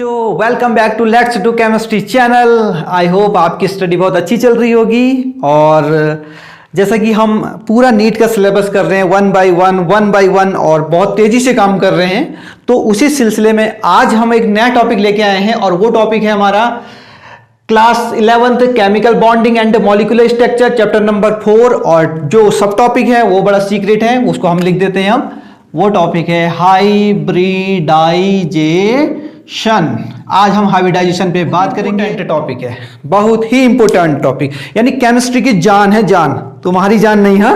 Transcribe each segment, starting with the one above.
बच्चों, welcome back to let's do chemistry channel. I hope आपकी study बहुत अच्छी चल रही होगी। और जैसा कि हम पूरा नीट का सिलेबस कर रहे हैं वन बाय वन और बहुत तेजी से काम कर रहे हैं, तो उसी सिलसिले में आज हम एक नया टॉपिक लेके आए हैं और वो टॉपिक है हमारा class 11th chemical bonding and molecular structure chapter number 4। और जो सब टॉपिक है वो बड़ा सीक्रेट है, उसको हम लिख देते हैं। हम वो टॉपिक है हाइब्रिडाइजेशन। आज हम हाइब्रिडाइजेशन पे बात करेंगे। टॉपिक है, बहुत ही इंपॉर्टेंट टॉपिक, यानी केमिस्ट्री की जान है। जान तुम्हारी जान नहीं है,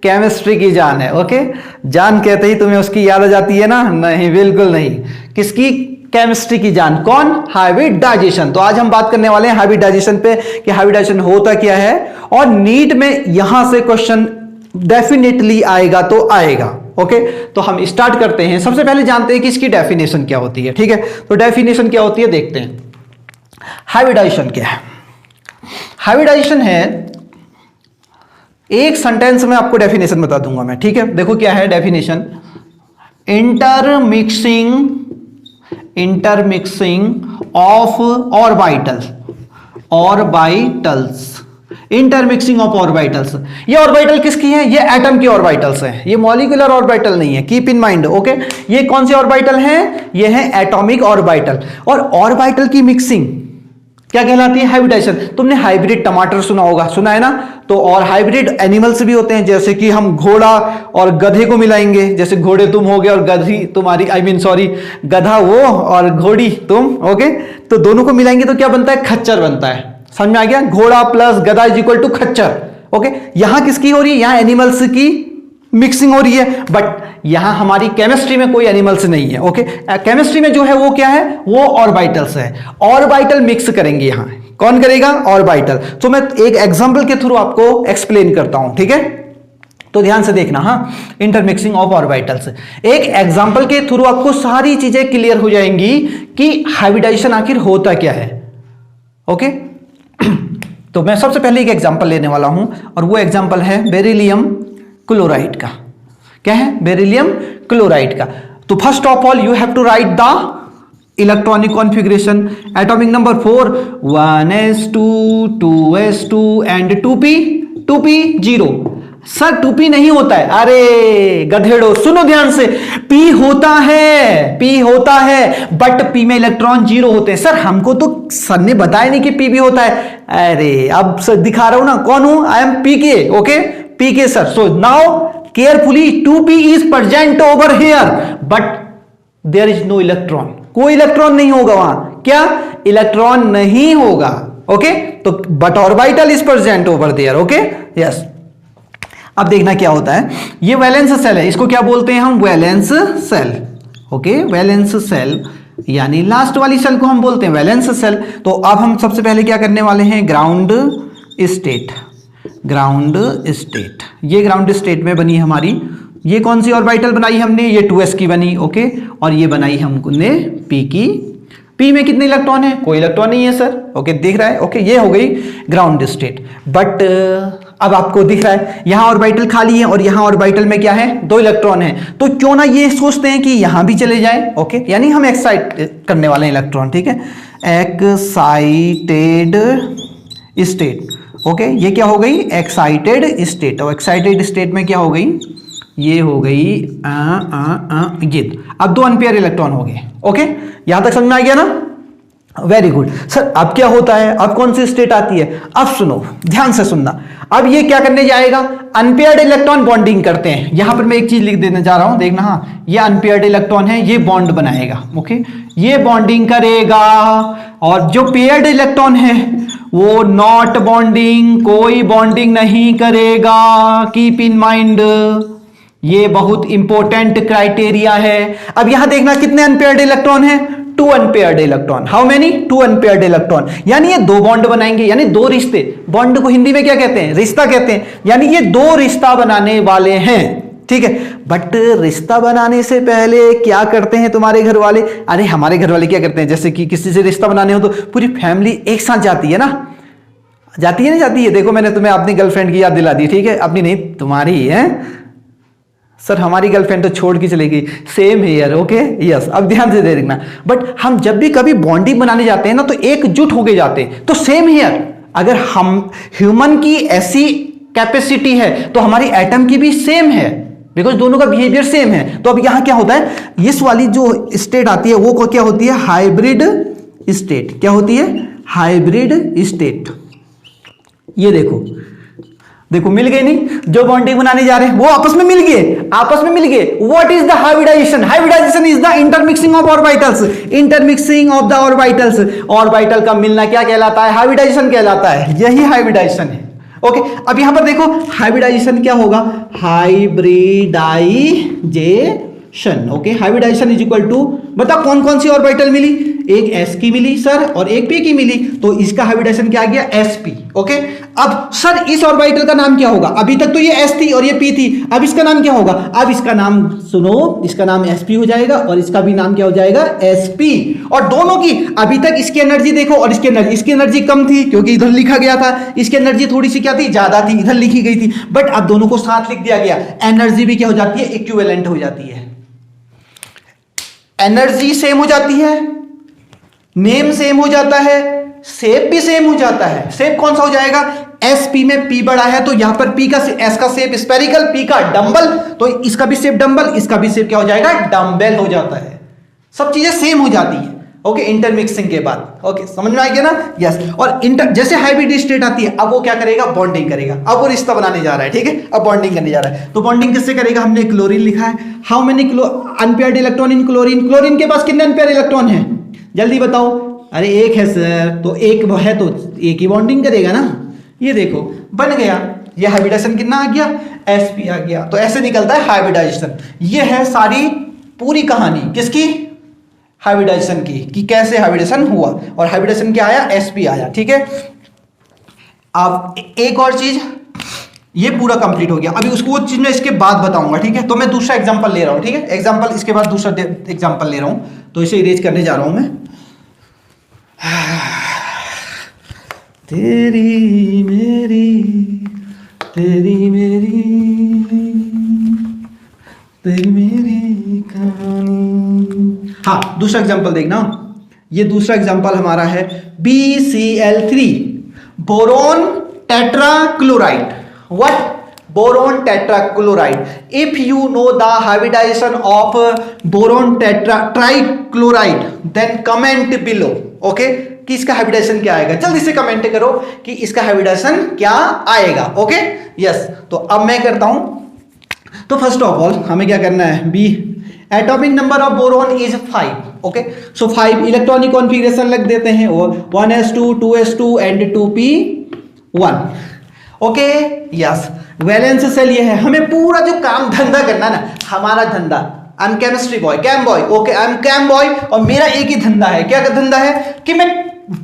केमिस्ट्री की जान है। ओके, जान कहते ही तुम्हें उसकी याद आ जाती है ना? नहीं, बिल्कुल नहीं। किसकी? केमिस्ट्री की जान। कौन? हाइब्रिडाइजेशन। तो आज हम बात करने वाले हैं हाइब्रिडाइजेशन पे कि हाइब्रिडाइजेशन होता क्या है, और नीट में यहां से क्वेश्चन डेफिनेटली आएगा तो आएगा। ओके, तो हम स्टार्ट करते हैं। सबसे पहले जानते हैं कि इसकी डेफिनेशन क्या होती है। ठीक है, तो डेफिनेशन क्या होती है देखते हैं। हाइब्रिडाइजेशन क्या है? हाइब्रिडाइजेशन है, एक सेंटेंस में आपको डेफिनेशन बता दूंगा मैं। ठीक है, देखो क्या है definition. Intermixing of orbitals. Intermixing of orbitals. ये ऑर्बिटल किसकी है? ये एटम की ऑर्बिटल्स हैं, ये मॉलिक्यूलर ऑर्बिटल नहीं है। Keep in mind. ओके, ये कौन सी ऑर्बिटल है? ये है एटॉमिक ऑर्बिटल। और ऑर्बिटल की मिक्सिंग क्या कहलाती है? हाइब्रिडाइजेशन। तुमने हाइब्रिड टमाटर सुना होगा, सुना है ना? तो और हाइब्रिड एनिमल्स भी होते हैं, जैसे कि हम घोड़ा और गधे को मिलाएंगे। जैसे घोड़े तुम हो गए और गधी तुम्हारी, गधा वो और घोड़ी तुम। ओके, तो दोनों को मिलाएंगे तो क्या बनता है? खच्चर बनता है। समझ में आ गया? घोड़ा प्लस गधा इज इक्वल टू खच्चर। ओके, यहां किसकी हो रही है? यहां एनिमल्स की मिक्सिंग हो रही है, बट यहां हमारी केमिस्ट्री में कोई एनिमल्स नहीं है। ओके, केमिस्ट्री में जो है वो क्या है? वो ऑर्बिटल्स है। ऑर्बिटल मिक्स करेंगे यहां। कौन करेगा? ऑर्बिटल। तो मैं एक एग्जांपल के थ्रू आपको एक्सप्लेन करता हूं। ठीक है, तो ध्यान से देखना। हाँ, इंटरमिक्सिंग ऑफ ऑर्बिटल्स, एक एग्जांपल के थ्रू आपको सारी चीजें क्लियर हो जाएंगी कि हाइब्रिडाइजेशन आखिर होता क्या है। ओके, तो मैं सबसे पहले एक एग्जांपल लेने वाला हूं और वो एग्जांपल है बेरिलियम क्लोराइड का। क्या है? बेरिलियम क्लोराइड का। तो first of all you have to write the electronic configuration. Atomic number 4 1s2 2s2 and 2p0। Sir 2p नहीं होता है। अरे गधेड़ो, सुनो ध्यान से। p होता है, बट p में इलेक्ट्रॉन 0 होते हैं। सर हमको तो सर ने बताया नहीं कि p भी होता है। अरे अब सर दिखा रहा हूं ना, कौन हूं? I am pk। Okay, pk sir. So now carefully, 2p is present over here but there is no electron. कोई इलेक्ट्रॉन नहीं होगा वहां। क्या? इलेक्ट्रॉन नहीं होगा। ओके, तो but orbital is present over there. Okay, yes. अब देखना क्या होता है। ये वैलेंस सेल है, इसको क्या बोलते हैं हम? Valence shell. Okay, valence shell यानी लास्ट वाली सेल को हम बोलते हैं वैलेंस सेल। तो अब हम सबसे पहले क्या करने वाले हैं? Ground state. ये ग्राउंड स्टेट में बनी हमारी, ये कौन सी ऑर्बिटल बनाई हमने? ये 2s की बनी। ओके, और ये बनाई हमने p की। p में कितने इलेक्ट्रॉन है? कोई इलेक्ट्रॉन नहीं है सर। ओके, दिख रहा है? ओके, ये हो गई ग्राउंड स्टेट। बट अब आपको दिख रहा है यहां ऑर्बिटल खाली है और यहां ऑर्बिटल में क्या है? 2 इलेक्ट्रॉन है। तो क्यों ना ये सोचते हैं कि यहां भी चले जाए। ओके, यानी हम एक्साइट करने वाले हैं इलेक्ट्रॉन। ठीक है, एक्साइटेड स्टेट। ओके, ये क्या हो गई? Excited state. और एक्साइटेड स्टेट में क्या हो गई? ये हो गई ये। अब 2 अनपेयर इलेक्ट्रॉन हो गए। ओके, यहां तक समझ में आ गया ना? Very good sir. अब क्या होता है? अब कौन सी स्टेट आती है? अब सुनो, ध्यान से सुनना। अब ये क्या करने जाएगा? अनपेयर्ड इलेक्ट्रॉन बॉन्डिंग करते हैं। यहां पर मैं एक चीज लिख देने जा रहा हूं, देखना। हाँ, ये अनपेयर्ड इलेक्ट्रॉन है, ये बॉन्ड बनाएगा। ओके, ये बॉन्डिंग करेगा। और जो पेयर्ड इलेक्ट्रॉन है वो नॉट बॉन्डिंग, कोई बॉन्डिंग नहीं करेगा। कीप इन माइंड, ये बहुत इंपॉर्टेंट क्राइटेरिया है। अब यहां देखना कितने अनपेयर्ड इलेक्ट्रॉन है? 2 unpaired electron. How many? 2 unpaired electron. यानी ये 2 बॉन्ड बनाएंगे, यानी 2 रिश्ते। बॉन्ड को हिंदी में क्या कहते हैं? रिश्ता कहते हैं। यानी ये 2 रिश्ता बनाने वाले हैं। ठीक है, बट रिश्ता बनाने से पहले क्या करते हैं तुम्हारे घर वाले? अरे हमारे घर वाले क्या करते हैं, जैसे कि किसी से रिश्ता बनाने हो तो पूरी फैमिली एक साथ जाती है ना? जाती है। देखो मैंने तुम्हें अपनी गर्लफ्रेंड की याद दिला दी। ठीक है, अपनी नहीं, तुम्हारी है। सर हमारी गर्लफ्रेंड तो छोड़ के चली गई, सेम हियर, ओके यस। अब ध्यान से देखना, बट हम जब भी कभी बॉन्डिंग बनाने जाते हैं ना तो एकजुट होके जाते हैं, तो सेम हियर अगर हम ह्यूमन की ऐसी कैपेसिटी है तो हमारी एटम की भी सेम है, बिकॉज दोनों का बिहेवियर सेम है। तो अब यहां क्या होता है, इस वाली जो स्टेट आती है वो क्या होती है, हाइब्रिड स्टेट। क्या होती है, हाइब्रिड स्टेट। ये देखो देखो मिल गए नहीं, जो बॉन्डिंग बनाने जा रहे हैं वो आपस में मिल गए, आपस में मिल गए। What is the hybridisation? Hybridisation is the intermixing of orbitals, intermixing of the orbitals. Orbital का मिलना क्या कहलाता है, हाइब्रिडाइजेशन कहलाता है, यही हाइब्रिडाइजेशन है। ओके अब यहां पर देखो हाइब्रिडाइजेशन क्या होगा, hybridisation. Okay hybridisation is equal to, बताओ कौन कौन सी ऑर्बिटल मिली, एक s की मिली सर और एक p की मिली, तो इसका हाइब्रिडाइजेशन क्या आ गया, sp। ओके अब सर इस ऑर्बिटल का नाम क्या होगा, अभी तक तो ये s थी और ये p थी, अब इसका नाम क्या होगा, अब इसका नाम सुनो, इसका नाम sp हो जाएगा और इसका भी नाम क्या हो जाएगा, sp। और दोनों की अभी तक इसकी एनर्जी देखो और इसकी एनर्जी कम थी क्योंकि इधर लिखा गया था, इसकी एनर्जी थोड़ी सी क्या थी, ज्यादा थी, इधर लिखी गई थी, बट अब दोनों को साथ लिख दिया गया, एनर्जी भी क्या हो जाती है, इक्विवेलेंट हो जाती है, एनर्जी सेम हो जाती है, नेम सेम हो जाता है, शेप भी सेम हो जाता है। शेप कौन सा हो जाएगा, sp में p बड़ा है तो यहां पर p का s का शेप स्फेरिकल, p का डंबल, तो इसका भी शेप डंबल, इसका भी शेप क्या हो जाएगा, डंबल हो जाता है। सब चीजें सेम हो जाती है। ओके इंटरमिक्सिंग के बाद, ओके समझ में आ गया ना, यस। और जैसे हाइब्रिड स्टेट आती है, अब वो क्या करेगा, बॉन्डिंग करेगा, अब वो रिश्ता बनाने जा रहा है, ठीक है, अब बॉन्डिंग करने जा रहा है। तो बॉन्डिंग किससे करेगा, हमने क्लोरीन लिखा है, how many unpaired electron in chlorine, chlorine के पास कितने अनपेयर्ड इलेक्ट्रॉन है, जल्दी बताओ, अरे एक है सर, तो एक है तो एक ही बॉन्डिंग करेगा ना, ये देखो बन गया, ये हाइब्रिडाइजेशन कितना आ गया, sp आ गया। तो ऐसे निकलता है हाइब्रिडाइजेशन। ये है सारी पूरी कहानी किसकी, हाइब्रिडाइजेशन की, कि कैसे हाइब्रिडेशन हुआ, और हाइब्रिडेशन क्या आया, sp आया, ठीक है। अब एक और चीज, ये पूरा कंप्लीट हो गया, अभी उसको चीज मैं इसके बाद बताऊंगा, ठीक है। तो मैं दूसरा एग्जांपल ले रहा हूं, ठीक है, एग्जांपल इसके बाद दूसरा एग्जांपल ले रहा हूं, तो इसे इरेज करने जा रहा हूं मैं। तेरी मेरी तेरी मेरी तेरी मेरी कहानी। हाँ दूसरा एग्जांपल देखना, ये दूसरा एग्जांपल हमारा है BCl3 boron tetrachloride. What, boron tetrachloride. If you know the hybridization of boron trichloride, then comment below. Okay, कि इसका हाइब्रिडाइजेशन क्या आएगा, जल्दी से कमेंट करो कि इसका हाइब्रिडाइजेशन क्या आएगा। ओके यस, तो अब मैं करता हूं। तो फर्स्ट ऑफ ऑल हमें क्या करना है, B atomic number of boron is 5। Okay so 5 electronic configuration लग देते हैं, 1s2 2s2 and 2p1। Okay yes, valence shell ये है, हमें पूरा जो काम धंधा करना है ना, हमारा धंधा, I am chemistry boy, chem boy, okay I am chem boy, और मेरा एक ही धंधा है, क्या धंधा है, कि मैं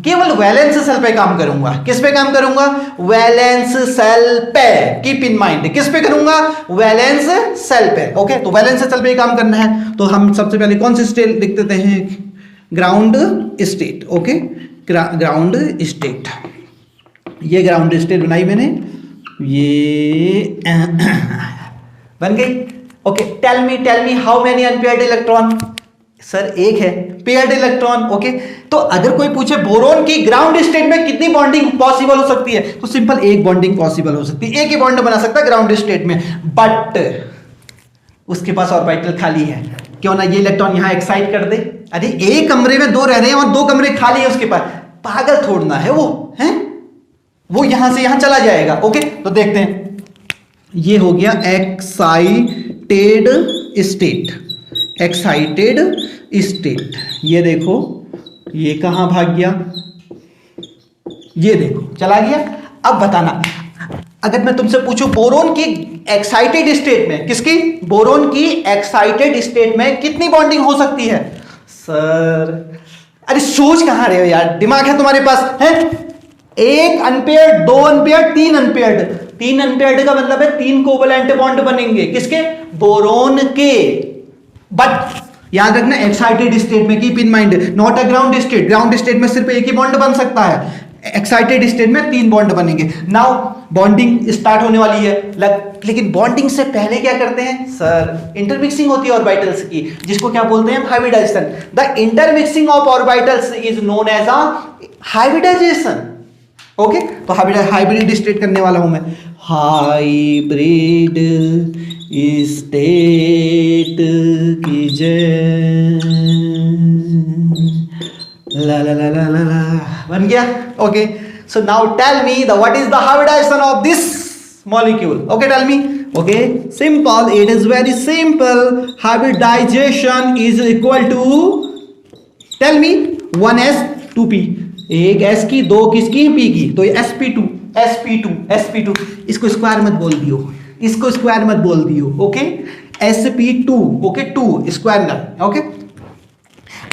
केवल वैलेंस सेल पे काम करूंगा। किस पे काम करूंगा, वैलेंस सेल पे, कीप इन माइंड, किस पे करूंगा, वैलेंस सेल पे। ओके तो वैलेंस सेल पे काम करना है, तो हम सबसे पहले कौन सी स्टेट लिख देते हैं, ground state. Okay ground state, ये ग्राउंड स्टेट बनाई मैंने, ये बन गई। Okay tell me how many unpaired electron, sir एक है पेयर्ड इलेक्ट्रॉन। ओके तो अगर कोई पूछे बोरोन की ग्राउंड स्टेट में कितनी बॉन्डिंग पॉसिबल हो सकती है, तो सिंपल एक बॉन्डिंग पॉसिबल हो सकती है, एक ही बॉन्ड बना सकता है ग्राउंड स्टेट में, बट उसके पास ऑर्बिटल खाली है, क्यों ना ये इलेक्ट्रॉन यहां एक्साइट कर दे। अरे एक कमरे में दो रह रहे हैं और दो कमरे खाली है उसके पास, पागल छोड़ना है वो, है वो यहां से यहां चला जाएगा। ओके तो देखते हैं, ये हो गया एक्साइटेड स्टेट, एक्साइटेड स्टेट, ये देखो ये कहां भाग गया, ये देखो चला गया। अब बताना, अगर मैं तुमसे पूछूं बोरोन की एक्साइटेड स्टेट में, किसकी, बोरोन की एक्साइटेड स्टेट में कितनी बॉन्डिंग हो सकती है, सर अरे सोच कहां रहे हो यार, दिमाग है तुम्हारे पास, है एक अनपेयर्ड, दो अनपेयर्ड, तीन अनपेयर्ड, तीन अनपेयर्ड का मतलब है तीन कोवलेंट बॉन्ड बनेंगे, किसके, बोरोन के। बट याद रखना एक्साइटेड स्टेट में, keep in mind, not a ground state, ground state में सिर्फ एक ही बॉन्ड बन सकता है, एक्साइटेड स्टेट में 3 बॉन्ड बनेंगे। नाउ बॉन्डिंग स्टार्ट होने वाली है, लेकिन बॉन्डिंग से पहले क्या करते हैं सर, इंटरमिक्सिंग होती है ऑर्बिटल्स की, जिसको क्या बोलते हैं hybridisation. The intermixing of orbitals is known as a hybridisation. Okay, तो हाइब्रिड स्टेट करने वाला हूं मैं, हाइब्रिड स्टेट की जय, ला ला ला ला ला ला, बन गया। Okay, so now tell me the what is the hybridisation of this molecule. Okay, tell me. Okay, simple, it is very simple. Hybridisation is equal to, tell me, 1s 2p, एक s की, 2 किसकी, p की, तो sp2 sp2 sp2, इसको square मत बोल दियो, इसको स्क्वायर मत बोल दियो। ओके, sp2, ओके, 2 स्क्वायर ना। ओके,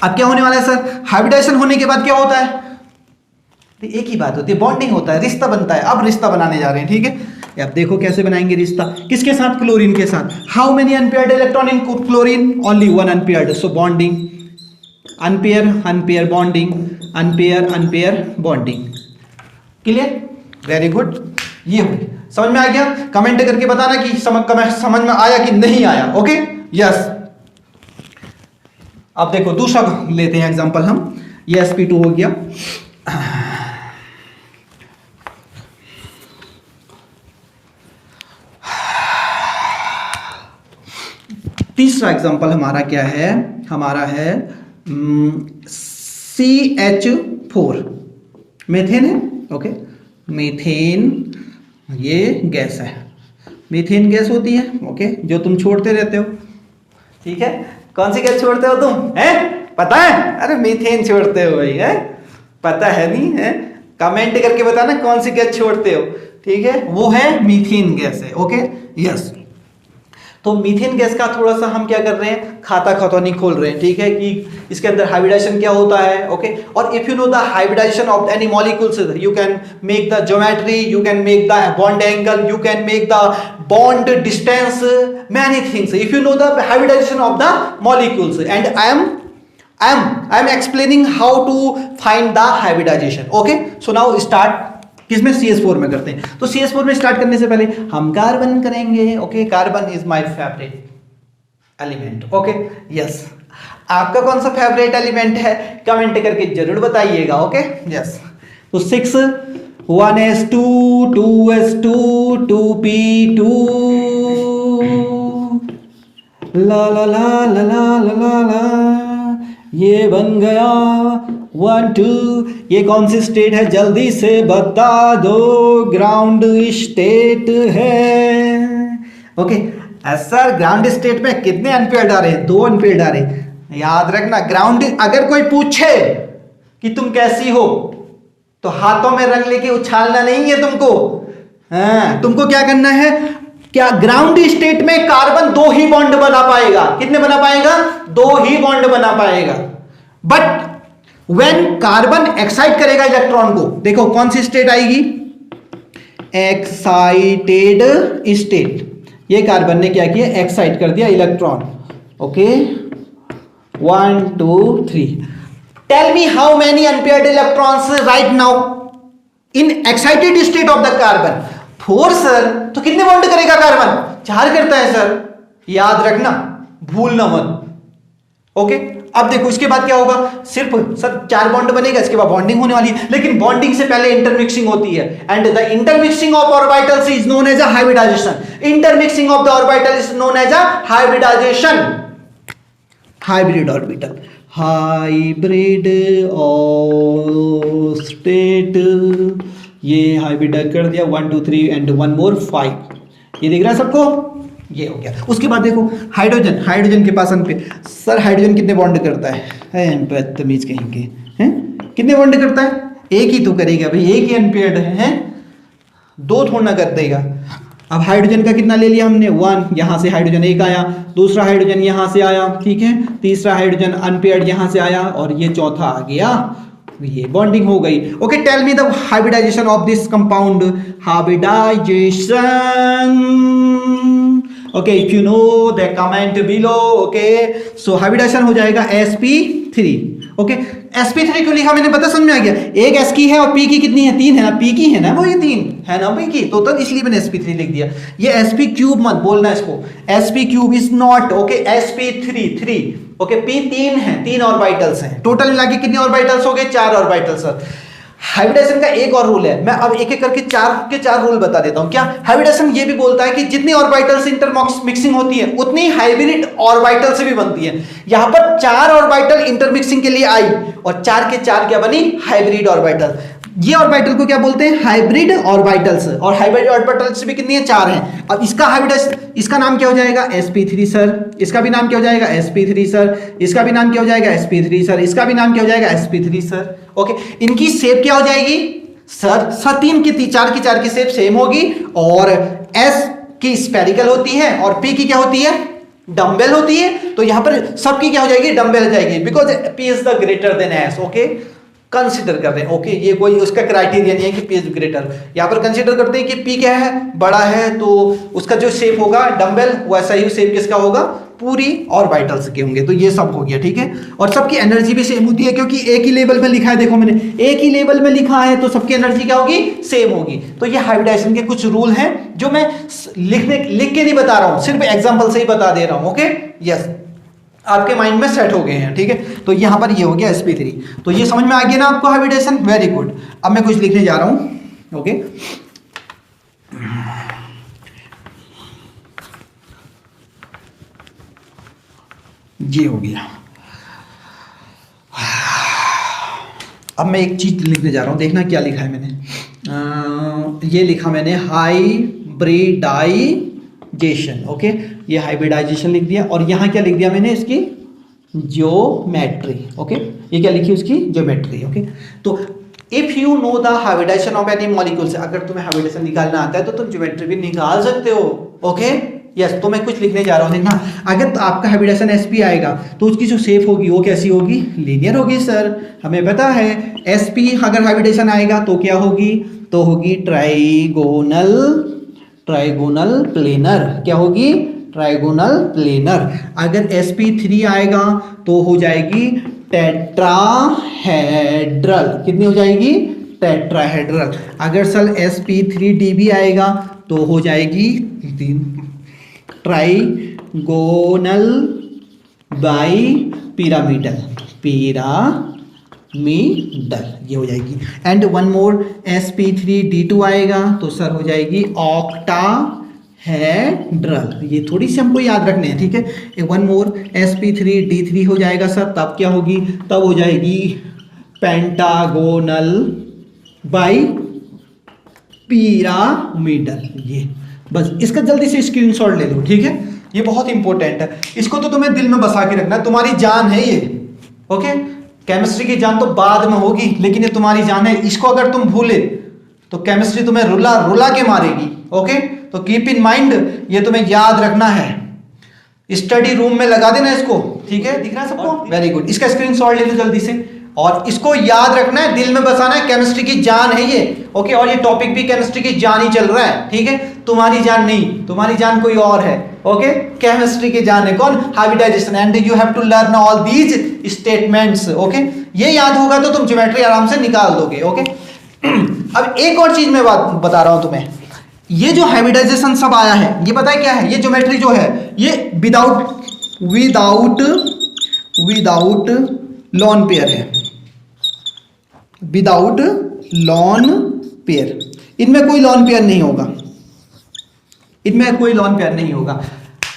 अब क्या होने वाला है सर, हाइब्रिडाइजेशन होने के बाद क्या होता है, तो एक ही बात होती है, बॉन्डिंग होता है, रिश्ता बनता है। अब रिश्ता बनाने जा रहे हैं, ठीक है। अब देखो कैसे बनाएंगे रिश्ता, किसके साथ, क्लोरीन के साथ। How many unpaired electron in chlorine, only 1 unpaired, so bonding, unpair unpair bonding, unpair unpair bonding. Clear, very good. ये हुई, समझ में आ गया? कमेंट करके बताना कि समझ में आया कि नहीं आया। Okay, yes. अब देखो दूसरा लेते हैं एग्जांपल हम, ये sp2 हो गया। तीसरा एग्जांपल हमारा क्या है, हमारा है CH4, मीथेन है। ओके, मीथेन ये गैस है, मीथेन गैस होती है, ओके, जो तुम छोड़ते रहते हो, ठीक है। कौन सी गैस छोड़ते हो तुम, हैं, पता है? अरे मीथेन छोड़ते हो भाई, है पता है नहीं है? कमेंट करके बताना कौन सी गैस छोड़ते हो, ठीक है, वो है मीथेन गैस है। Okay, yes. तो मीथेन गैस का थोड़ा सा हम क्या कर रहे हैं, खाता खतौनी खोल रहे हैं, ठीक है, कि इसके अंदर हाइब्रिडाइजेशन क्या होता है। ओके, और if you know the hybridisation of any molecules, you can make the geometry, you can make the bond angle, you can make the bond distance, many things if you know the hybridization of the molecules, and I am explaining how to find the hybridization. Okay, so now start, किसमें, CH4 में करते हैं। तो CH4 में start करने से पहले हम कार्बन करेंगे। Okay, carbon is my favourite element. Okay, yes. आपका कौन सा फेवरेट एलिमेंट है, कमेंट करके जरूर बताइएगा। Okay, yes. तो 6 1s2 2s2 2p2, ला ला ला ला ला ला ला, ये बन गया 1 2। ये कौन सी स्टेट है, जल्दी से बता दो, ग्राउंड स्टेट है। ओके, सर ग्राउंड स्टेट में कितने अनपेयर्ड आ रहे हैं, 2 अनपेयर्ड आ रहे। याद रखना, ग्राउंड, अगर कोई पूछे कि तुम कैसी हो, तो हाथों में रंग लेके उछालना नहीं है तुमको। हाँ, तुमको क्या करना है, क्या ग्राउंड स्टेट में कार्बन 2 ही बॉन्ड बना पाएगा। कितने बना पाएगा, 2 ही बॉन्ड बना पाएगा। बट व्हेन कार्बन एक्साइट करेगा इलेक्ट्रॉन को, देखो कौन सी स्टेट आएगी, एक्साइटेड स्टेट। ये कार्बन ने क्या किया, एक्साइट कर दिया electron. Okay, 1 2 3। Tell me how many unpaired electrons right now in excited state of the carbon? 4 sir. तो कितने बॉन्ड करेगा कार्बन, 4 करता है सर, याद रखना, भूलना मत। ओके, अब देखो इसके बाद क्या होगा, सिर्फ सर 4 बॉन्ड बनेगा, इसके बाद बॉन्डिंग होने वाली है, लेकिन बॉन्डिंग से पहले इंटरमिक्सिंग होती है, and the intermixing of orbitals is known as a hybridisation. Intermixing of the orbital is known as a hybridisation. Hybrid orbital, hybrid state, ये हाइब्रिड कर दिया, 1 2 3 एंड 1 मोर 5। ये दिख रहा है सबको, ये हो गया। उसके बाद देखो हाइड्रोजन, हाइड्रोजन के पास सर हाइड्रोजन कितने बॉन्ड करता है, बदतमीज कहीं के हैं, कितने बॉन्ड करता है, एक ही तो करेगा भाई, एक ही अनपेयर्ड है, 2 थोड़ा कर देगा। अब हाइड्रोजन का कितना ले लिया हमने, 1, यहां से हाइड्रोजन 1 आया, दूसरा हाइड्रोजन यहां से आया, ठीक है, तीसरा हाइड्रोजन अनपेयर्ड यहां से आया, और ये चौथा आ गया, ये बॉन्डिंग हो गई। Okay, tell me the hybridisation of this compound, hybridisation. Okay, if you know the comment below. Okay, so hybridisation हो जाएगा sp3। ओके, sp3 क्यों लिखा मैंने, पता समझ में आ गया, एक s की है और p की कितनी है, 3 है ना, p की है ना वो, ये 3 है ना p की, तो इसलिए मैंने sp3 लिख दिया। ये sp क्यूब मत बोलना इसको, sp cube is not okay, sp3 3 okay, p 3 है, 3 ऑर्बिटल्स हैं, टोटल मिला के कितने ऑर्बिटल्स हो गए, 4 ऑर्बिटल्स। हाइब्रिडेशन का एक और रूल है, मैं अब एक एक करके 4 के 4 रूल बता देता हूं। क्या हाइब्रिडेशन ये भी बोलता है कि जितनी ऑर्बिटल से इंटरमिक्सिंग होती है उतनी हाइब्रिड ऑर्बिटल से भी बनती है। यहां पर 4 ऑर्बिटल इंटरमिक्सिंग के लिए आई और 4 के 4 क्या बनी, हाइब्रिड ऑर्बिटल। ये ऑर्बिटल को क्या बोलते हैं, हाइब्रिड ऑर्बिटल्स, और हाइब्रिड ऑर्बिटल्स भी कितनी है, 4 हैं। अब इसका हाइब्रिड, इसका नाम क्या हो जाएगा, sp3 सर, इसका भी नाम क्या हो जाएगा, sp3 सर, इसका भी नाम क्या हो जाएगा, sp3 सर, इसका भी नाम क्या हो जाएगा, sp3 सर। ओके, इनकी शेप क्या हो जाएगी सर, 3 की 4 की शेप सेम होगी, और s की स्फेरिकल होती है और p की क्या होती है, डम्बेल होती है। तो यहां पर सबकी क्या हो जाएगी, डम्बेल हो जाएगी, because p is the greater than s। Okay, consider कर रहे हैं, ओके, ये कोई उसका क्राइटेरिया नहीं है कि p इज ग्रेटर, यहां पर कंसीडर करते हैं कि p क्या है, बड़ा है, तो उसका जो शेप होगा डम्बेल, वैसा ही शेप किसका होगा, पूरी ऑर्बिटल्स के होंगे। तो ये सब हो गया, ठीक है। और सबकी एनर्जी भी सेम होती है, क्योंकि एक ही लेवल में लिखा है, देखो मैंने एक ही लेवल में लिखा है, तो सबकी एनर्जी क्या होगी, सेम होगी। तो ये हाइब्रिडेशन के कुछ रूल हैं जो मैं लिख के नहीं बता रहा हूं, सिर्फ एग्जांपल से ही बता दे रहा हूं। ओके, यस, आपके माइंड में सेट हो गए हैं, ठीक है। तो यहां पर ये हो गया sp3, तो ये समझ में आ गया ना आपको हाइब्रिडेशन, वेरी गुड। अब मैं कुछ लिखने जा रहा हूं, ओके, ये हो गया। अब मैं एक चीज लिखने जा रहा हूं, देखना क्या लिखा है मैंने, ये लिखा मैंने हाइब्रिडाइजेशन। ओके, ये हाइब्रिडाइजेशन लिख दिया, और यहां क्या लिख दिया मैंने, इसकी ज्योमेट्री। ओके, ये क्या लिखी, उसकी ज्योमेट्री। ओके, तो if you know the hybridisation of any molecule, से अगर तुम्हें हाइब्रिडेशन निकालना आता है तो तुम ज्योमेट्री भी निकाल सकते हो। ओके, यस, तो मैं कुछ लिखने जा रहा हूं, देखना, अगर तो आपका हाइब्रिडेशन sp आएगा तो उसकी जो शेप होगी वो कैसी होगी, लीनियर होगी सर, हमें पता है। sp अगर हाइब्रिडेशन आएगा तो क्या होगी, तो होगी ट्राइगोनल प्लेनर, क्या होगी, ट्राइगोनल प्लेनर। अगर sp3 आएगा तो हो जाएगी टेट्राहेड्रल, कितनी हो जाएगी, टेट्राहेड्रल। अगर सर sp3d भी आएगा तो हो जाएगी ट्राइगोनल बाई पिरामिडल, ये हो जाएगी। एंड वन मोर, sp3d2 आएगा तो सर हो जाएगी ऑक्टाहेड्रल। ये थोड़ी सी हमको याद रखने हैं, ठीक है। वन मोर, sp3d3 हो जाएगा सर, तब क्या होगी, तब हो जाएगी पेंटागोनल बाई पिरामिडल। ये बस, इसका जल्दी से स्क्रीनशॉट ले लो, ठीक है, ये बहुत इंपॉर्टेंट है, इसको तो तुम्हें दिल में बसा के रखना, तुम्हारी जान है ये। ओके, केमिस्ट्री की जान तो बाद में होगी, लेकिन ये तुम्हारी जान है, इसको अगर तुम भूले तो केमिस्ट्री तुम्हें रुला के मारेगी। ओके, तो कीप इन माइंड, ये तुम्हें याद रखना है, स्टडी रूम में लगा देना इसको, ठीक है, दिख रहा है सबको, वेरी गुड। इसका स्क्रीनशॉट ले लो जल्दी से, और इसको याद रखना है, दिल में बसाना है, केमिस्ट्री की जान है ये। ओके, और ये टॉपिक भी केमिस्ट्री की जान ही चल रहा है, ठीक है, तुम्हारी जान नहीं, तुम्हारी जान कोई और है। ओके, केमिस्ट्री की जान है कौन, hybridisation, and you have to learn all these statements. Okay, ये याद होगा तो तुम ज्योमेट्री आराम से निकाल दोगे। ओके, अब एक और चीज मैं बात बता रहा हूं तुम्हें, ये जो हाइब्रिडाइजेशन सब आया है, ये पता है क्या है, ये ज्योमेट्री जो है ये विदाउट लॉन पेयर है, विदाउट लॉन पेयर, इनमें कोई लॉन पेयर नहीं होगा, इनमें कोई लॉन पेयर नहीं होगा।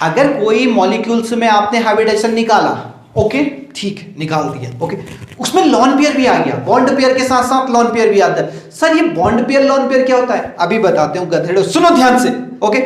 अगर कोई मॉलिक्यूल्स में आपने हाइब्रिडेशन निकाला, ओके, ठीक, निकाल दिया, ओके, उसमें लॉन पेयर भी आ गया, बॉन्ड पेयर के साथ साथ लॉन पेयर भी आता है। सर ये बॉन्ड पेयर लॉन पेयर क्या होता है, अभी बताते हूं गधेड़ो, सुनो ध्यान से। ओके,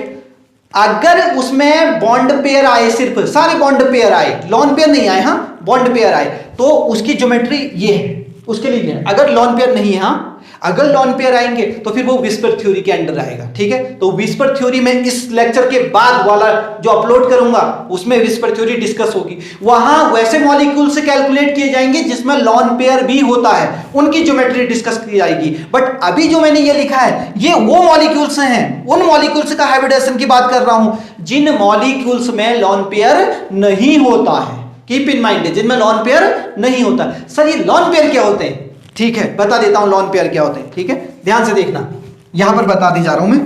अगर उसमें बॉन्ड पेयर आए, सिर्फ सारे बॉन्ड पेयर आए, लॉन पेयर नहीं आए, हाँ, बॉन्ड पेयर आए, तो उसकी ज्योमेट्री ये है, उसके लिए। अगर लॉन पेयर नहीं है, हाँ, अगर लॉन पेयर आएंगे तो फिर वो विस्पर थ्योरी के अंडर आएगा, ठीक है। तो विस्पर थ्योरी में इस लेक्चर के बाद वाला जो अपलोड करूंगा उसमें विस्पर थ्योरी डिस्कस होगी, वहां वैसे मॉलिक्यूल से कैलकुलेट किए जाएंगे जिसमें लॉन पेयर भी होता है, उनकी ज्योमेट्री डिस्कस की जाएगी। बट अभी जो मैंने ये लिखा है ये वो मॉलिक्यूल्स हैं, उन मॉलिक्यूल्स का हाइब्रिडेशन की बात कर रहा हूं जिन मॉलिक्यूल्स में लॉन पेयर नहीं होता है। कीप इन माइंड, जिनमें लॉन पेयर नहीं होता। सर ये लॉन पेयर क्या होते हैं? ठीक है, बता देता हूं लॉन पेयर क्या होते हैं। ठीक है, ध्यान से देखना, यहां पर बता दी जा रहा हूं मैं।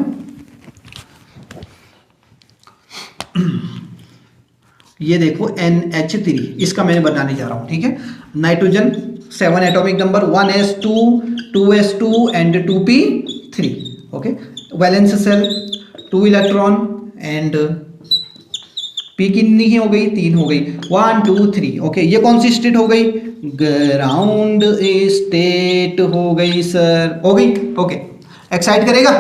ये देखो NH3, इसका मैं बनाने जा रहा हूं। ठीक है, nitrogen 7 atomic number, 1s2 2s2 and 2p3। Okay, valence shell 2 electron and p कितनी हो गई? 3 हो गई, 1 2 3। ओके, ये कौन सी स्टेट हो गई? ग्राउंड स्टेट हो गई सर, हो गई। ओके, एक्साइट करेगा?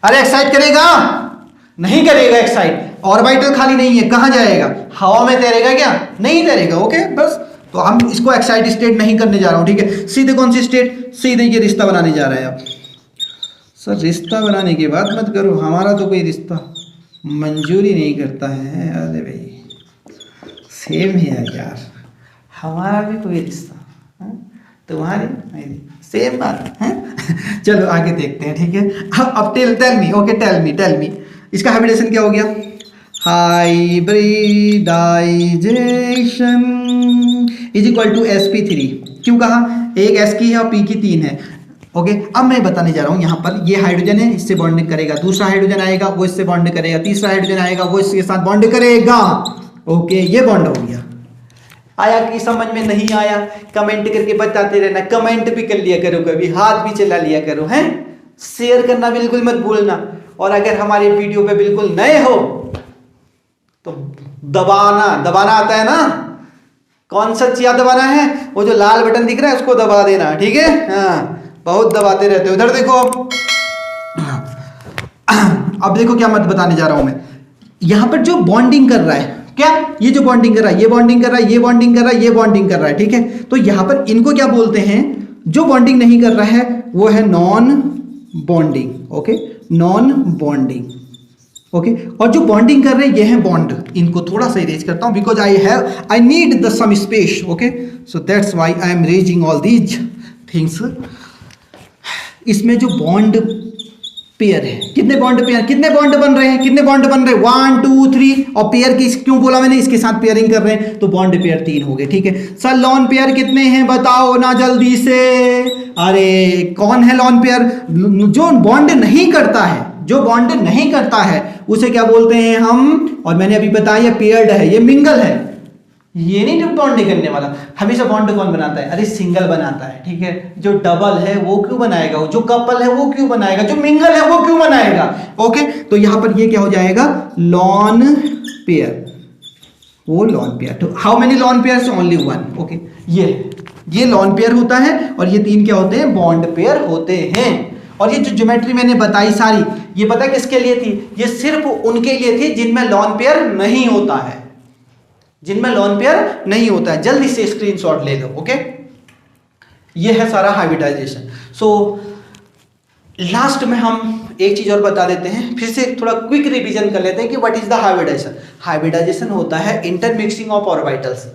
अरे एक्साइट करेगा? नहीं करेगा एक्साइट। ऑर्बिटल खाली नहीं है, कहां जाएगा? हवा में तैरेगा क्या? नहीं तैरेगा। ओके, बस तो हम इसको एक्साइट स्टेट नहीं करने जा रहा हूं। ठीक है, सीधे कौन सी स्टेट? सीधे ये रिश्ता बनाने जा रहे हैं आप। सर रिश्ता बनाने की बात मत करो, हमारा तो कोई रिश्ता मंजूरी नहीं करता है। अरे भाई सेम है यार, हमारा भी कोई रिश्ता, तुम्हारे सेम बात है। चलो आगे देखते हैं। ठीक है, अब tell me. Okay, tell me इसका हाइब्रिडेशन क्या हो गया? Hybridisation is equal to sp3। क्यों कहा? एक s की है और p की 3 है। ओके, अब मैं बताने जा रहा हूं, यहां पर ये हाइड्रोजन है, इससे बॉन्डिंग करेगा, दूसरा हाइड्रोजन आएगा वो इससे बॉन्ड करेगा, तीसरा हाइड्रोजन आएगा वो इसके साथ बॉन्ड करेगा। ओके, ये बॉन्ड हो गया। आया कि समझ में नहीं आया? कमेंट करके बताते रहना, कमेंट भी कर लिया करो, कभी हाथ भी चला लिया करो, हैं? शेयर करना बिल्कुल मत भूलना। और अगर हमारे वीडियो पे बिल्कुल नए हो तो दबाना आता है ना, कौन सा चिया दबाना है? वो जो लाल बटन दिख रहा है उसको दबा देना। ठीक है, हाँ बहुत दबाते रहते हो। उधर देखो, अब देखो क्या मत बताने जा रहा हूं मैं। यहां पर जो बॉन्डिंग कर रहा है, क्या ये जो बॉन्डिंग कर रहा है, ये बॉन्डिंग कर रहा है, ये बॉन्डिंग कर रहा है, ये बॉन्डिंग कर रहा है। ठीक है, तो यहां पर इनको क्या बोलते हैं? जो बॉन्डिंग नहीं कर रहा है वो है non bonding. Okay, non bonding. Okay, और जो बॉन्डिंग कर रहे हैं ये है बॉन्ड। इनको थोड़ा सा इरेज करता हूं because I need the some space. Okay, so that's why I am erasing all these things. इसमें जो बॉन्ड पेयर है, कितने बॉन्ड बन रहे हैं? 1 2 3। और पेयर की क्यों बोला मैंने? इसके साथ पेयरिंग कर रहे हैं तो बॉन्ड पेयर 3 हो गए। ठीक है सर, लॉन पेयर कितने हैं बताओ ना जल्दी से। अरे कौन है लॉन पेयर? जो बॉन्ड नहीं करता है, जो बॉन्ड नहीं करता है उसे क्या बोलते हैं हम? और मैंने अभी बताया ये पेयर्ड है, ये मिंगल है, ये नहीं बॉन्ड नहीं करने वाला। हमेशा बॉन्ड कौन बनाता है? अरे सिंगल बनाता है। ठीक है, जो डबल है वो क्यों बनाएगा? जो कपल है वो क्यों बनाएगा? जो मिंगल है वो क्यों बनाएगा? ओके, तो यहां पर ये क्या हो जाएगा? लॉन पेयर, वो lone pair. How many lawn pairs? Only 1। Okay, ये लॉन पेयर होता है और ये 3 क्या होते हैं? बॉन्ड पेयर होते हैं। और ये जो ज्योमेट्री मैंने बताई सारी, ये पता किसके लिए थी? ये सिर्फ उनके लिए थी जिनमें लॉन पेयर नहीं होता है, जिनमें लॉन पेयर नहीं होता है। जल्दी से स्क्रीनशॉट ले लो। ओके, ये है सारा हाइब्रिडाइजेशन। सो लास्ट में हम एक चीज और बता देते हैं, फिर से थोड़ा क्विक रिवीजन कर लेते हैं कि what is the hybridisation. Hybridisation होता है intermixing of orbitals.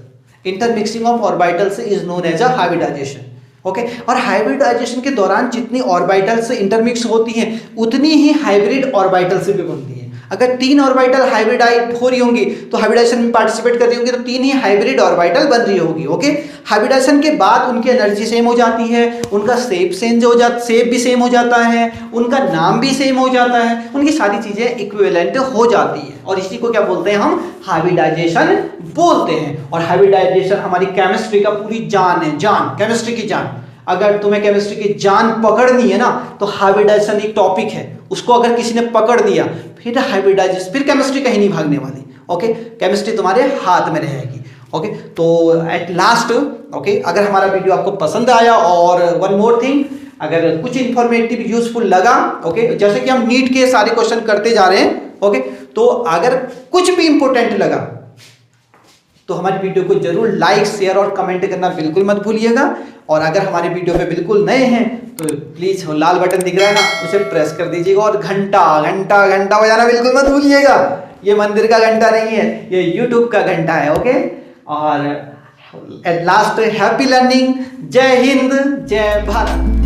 Intermixing of orbitals is known as a hybridisation. Okay, और हाइब्रिडाइजेशन के दौरान जितनी ऑर्बिटल्स इंटरमिक्स होती हैं उतनी ही हाइब्रिड ऑर्बिटल्स भी बनती हैं। अगर 3 ऑर्बिटल हाइब्रिडाइज हो रही होंगी तो हाइब्रिडाइजेशन में पार्टिसिपेट कर रही होंगी तो 3 ही हाइब्रिड ऑर्बिटल बन रही होगी। ओके, हाइब्रिडाइजेशन के बाद उनकी एनर्जी सेम हो जाती है, उनका शेप भी सेम हो जाता है, उनका नाम भी सेम हो जाता है, उनकी सारी चीजें इक्विवेलेंट हो जाती है और इसी को क्या बोलते हैं? हम हाइब्रिडाइजेशन बोलते हैं। और हाइब्रिडाइजेशन हमारी केमिस्ट्री का पूरी जान है, जान, केमिस्ट्री की जान। अगर तुम्हें केमिस्ट्री की जान पकड़नी है ना तो हाइब्रिडाइजेशन एक टॉपिक है, उसको अगर किसी ने पकड़ दिया फिर हाइब्रिडाइजेशन, फिर केमिस्ट्री कहीं नहीं भागने वाली। ओके, केमिस्ट्री तुम्हारे हाथ में रहेगी। ओके, तो एट लास्ट, ओके, अगर हमारा वीडियो आपको पसंद आया और वन मोर थिंग, अगर कुछ इंफॉर्मेटिव यूजफुल लगा, ओके, जैसे कि हम नीट के सारे क्वेश्चन करते जा रहे हैं, ओके, तो अगर कुछ भी इंपॉर्टेंट लगा तो हमारी वीडियो को जरूर लाइक, शेयर और कमेंट करना बिल्कुल मत भूलिएगा। और अगर हमारे वीडियो पे बिल्कुल नए हैं तो प्लीज लाल बटन दिख रहा है ना, उसे प्रेस कर दीजिएगा और घंटा घंटा घंटा बजाना बिल्कुल मत भूलिएगा। ये मंदिर का घंटा नहीं है, ये यूट्यूब का घंटा है। ओके, और एट लास्ट हैप्पी लर्निंग। जय हिंद, जय भारत।